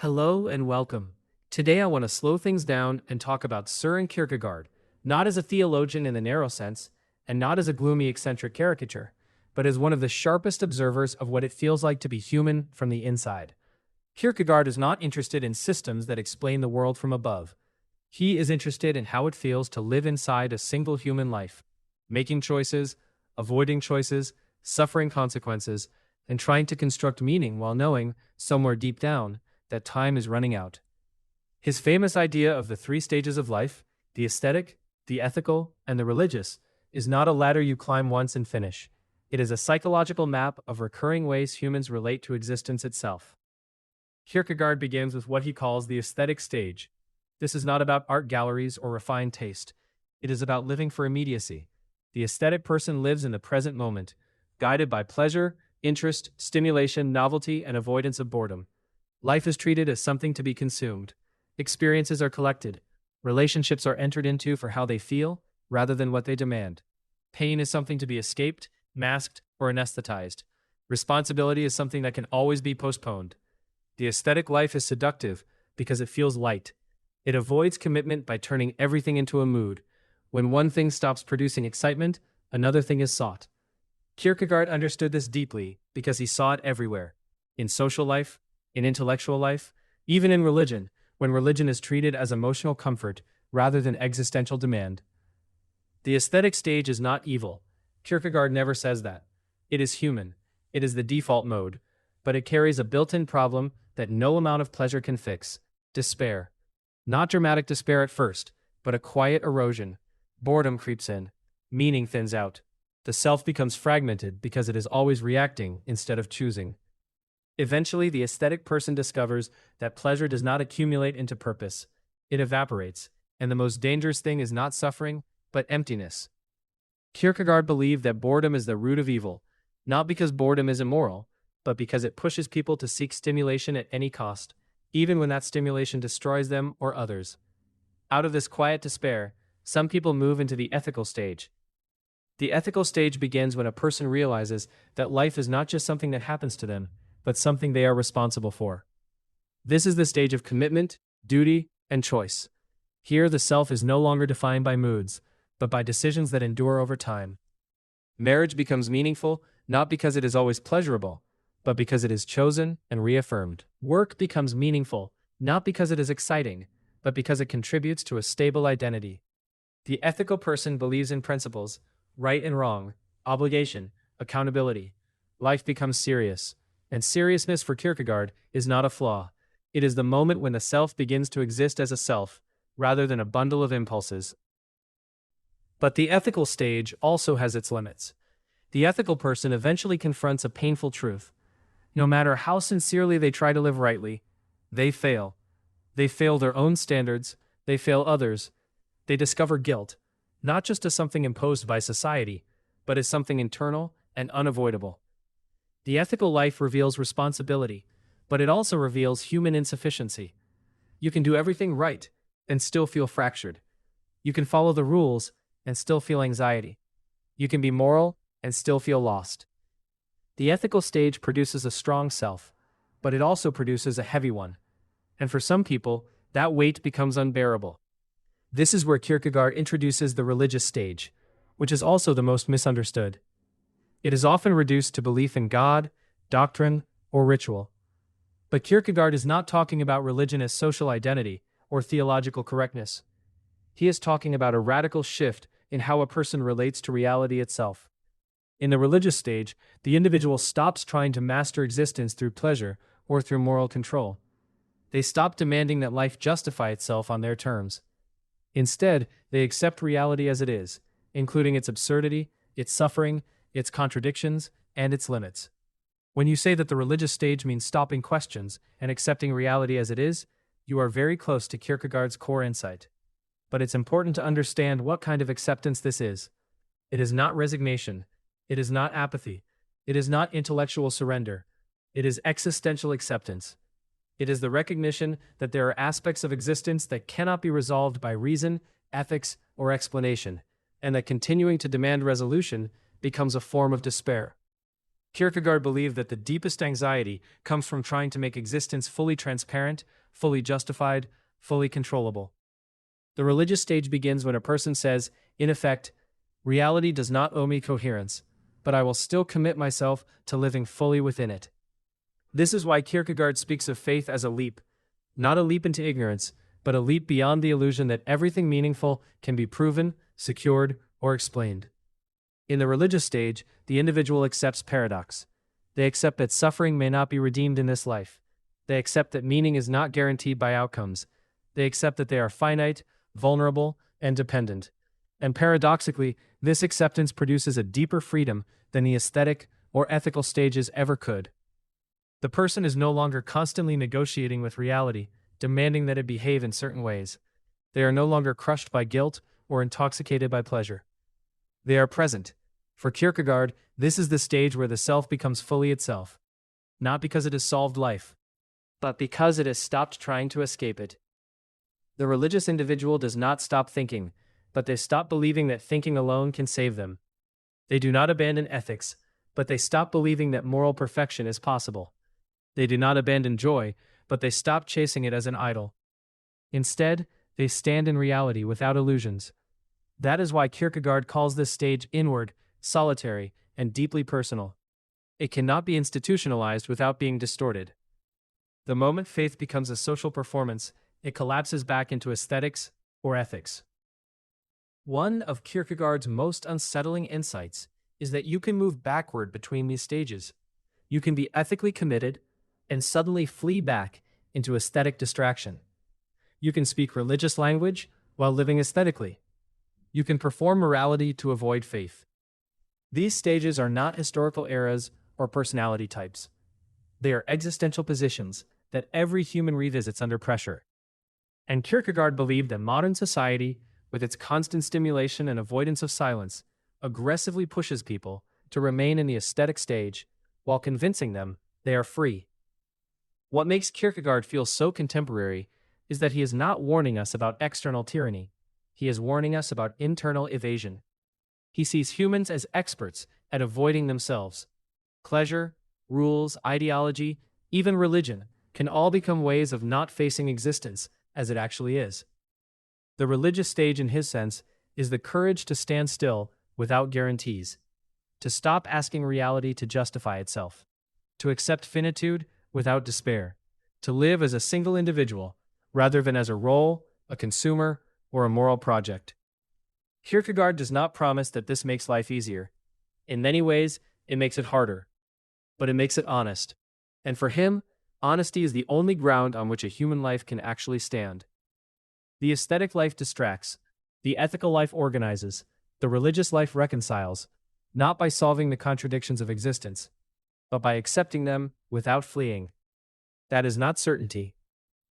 Hello and welcome. Today I want to slow things down and talk about Søren Kierkegaard, not as a theologian in the narrow sense, and not as a gloomy eccentric caricature, but as one of the sharpest observers of what it feels like to be human from the inside. Kierkegaard is not interested in systems that explain the world from above. He is interested in how it feels to live inside a single human life, making choices, avoiding choices, suffering consequences, and trying to construct meaning while knowing, somewhere deep down, that time is running out. His famous idea of the three stages of life, the aesthetic, the ethical, and the religious, is not a ladder you climb once and finish. It is a psychological map of recurring ways humans relate to existence itself. Kierkegaard begins with what he calls the aesthetic stage. This is not about art galleries or refined taste. It is about living for immediacy. The aesthetic person lives in the present moment, guided by pleasure, interest, stimulation, novelty, and avoidance of boredom. Life is treated as something to be consumed. Experiences are collected. Relationships are entered into for how they feel, rather than what they demand. Pain is something to be escaped, masked, or anesthetized. Responsibility is something that can always be postponed. The aesthetic life is seductive because it feels light. It avoids commitment by turning everything into a mood. When one thing stops producing excitement, another thing is sought. Kierkegaard understood this deeply because he saw it everywhere. In social life, in intellectual life, even in religion, when religion is treated as emotional comfort rather than existential demand. The aesthetic stage is not evil. Kierkegaard never says that. It is human. It is the default mode, but it carries a built-in problem that no amount of pleasure can fix: despair. Not dramatic despair at first, but a quiet erosion. Boredom creeps in. Meaning thins out. The self becomes fragmented because it is always reacting instead of choosing. Eventually, the aesthetic person discovers that pleasure does not accumulate into purpose. It evaporates, and the most dangerous thing is not suffering, but emptiness. Kierkegaard believed that boredom is the root of evil, not because boredom is immoral, but because it pushes people to seek stimulation at any cost, even when that stimulation destroys them or others. Out of this quiet despair, some people move into the ethical stage. The ethical stage begins when a person realizes that life is not just something that happens to them, but something they are responsible for. This is the stage of commitment, duty, and choice. Here, the self is no longer defined by moods, but by decisions that endure over time. Marriage becomes meaningful, not because it is always pleasurable, but because it is chosen and reaffirmed. Work becomes meaningful, not because it is exciting, but because it contributes to a stable identity. The ethical person believes in principles, right and wrong, obligation, accountability. Life becomes serious. And seriousness for Kierkegaard is not a flaw. It is the moment when the self begins to exist as a self, rather than a bundle of impulses. But the ethical stage also has its limits. The ethical person eventually confronts a painful truth. No matter how sincerely they try to live rightly, they fail. They fail their own standards, they fail others. They discover guilt, not just as something imposed by society, but as something internal and unavoidable. The ethical life reveals responsibility, but it also reveals human insufficiency. You can do everything right and still feel fractured. You can follow the rules and still feel anxiety. You can be moral and still feel lost. The ethical stage produces a strong self, but it also produces a heavy one. And for some people, that weight becomes unbearable. This is where Kierkegaard introduces the religious stage, which is also the most misunderstood. It is often reduced to belief in God, doctrine, or ritual. But Kierkegaard is not talking about religion as social identity or theological correctness. He is talking about a radical shift in how a person relates to reality itself. In the religious stage, the individual stops trying to master existence through pleasure or through moral control. They stop demanding that life justify itself on their terms. Instead, they accept reality as it is, including its absurdity, its suffering, its contradictions, and its limits. When you say that the religious stage means stopping questions and accepting reality as it is, you are very close to Kierkegaard's core insight. But it's important to understand what kind of acceptance this is. It is not resignation. It is not apathy. It is not intellectual surrender. It is existential acceptance. It is the recognition that there are aspects of existence that cannot be resolved by reason, ethics, or explanation, and that continuing to demand resolution becomes a form of despair. Kierkegaard believed that the deepest anxiety comes from trying to make existence fully transparent, fully justified, fully controllable. The religious stage begins when a person says, in effect, reality does not owe me coherence, but I will still commit myself to living fully within it. This is why Kierkegaard speaks of faith as a leap, not a leap into ignorance, but a leap beyond the illusion that everything meaningful can be proven, secured, or explained. In the religious stage, the individual accepts paradox. They accept that suffering may not be redeemed in this life. They accept that meaning is not guaranteed by outcomes. They accept that they are finite, vulnerable, and dependent. And paradoxically, this acceptance produces a deeper freedom than the aesthetic or ethical stages ever could. The person is no longer constantly negotiating with reality, demanding that it behave in certain ways. They are no longer crushed by guilt or intoxicated by pleasure. They are present. For Kierkegaard, this is the stage where the self becomes fully itself, not because it has solved life, but because it has stopped trying to escape it. The religious individual does not stop thinking, but they stop believing that thinking alone can save them. They do not abandon ethics, but they stop believing that moral perfection is possible. They do not abandon joy, but they stop chasing it as an idol. Instead, they stand in reality without illusions. That is why Kierkegaard calls this stage inward, solitary, and deeply personal. It cannot be institutionalized without being distorted. The moment faith becomes a social performance, it collapses back into aesthetics or ethics. One of Kierkegaard's most unsettling insights is that you can move backward between these stages. You can be ethically committed and suddenly flee back into aesthetic distraction. You can speak religious language while living aesthetically. You can perform morality to avoid faith. These stages are not historical eras or personality types. They are existential positions that every human revisits under pressure. And Kierkegaard believed that modern society, with its constant stimulation and avoidance of silence, aggressively pushes people to remain in the aesthetic stage while convincing them they are free. What makes Kierkegaard feel so contemporary is that he is not warning us about external tyranny. He is warning us about internal evasion. He sees humans as experts at avoiding themselves. Pleasure, rules, ideology, even religion can all become ways of not facing existence as it actually is. The religious stage, in his sense, is the courage to stand still without guarantees, to stop asking reality to justify itself, to accept finitude without despair, to live as a single individual rather than as a role, a consumer, or a moral project. Kierkegaard does not promise that this makes life easier. In many ways, it makes it harder, but it makes it honest. And for him, honesty is the only ground on which a human life can actually stand. The aesthetic life distracts, the ethical life organizes, the religious life reconciles, not by solving the contradictions of existence, but by accepting them without fleeing. That is not certainty.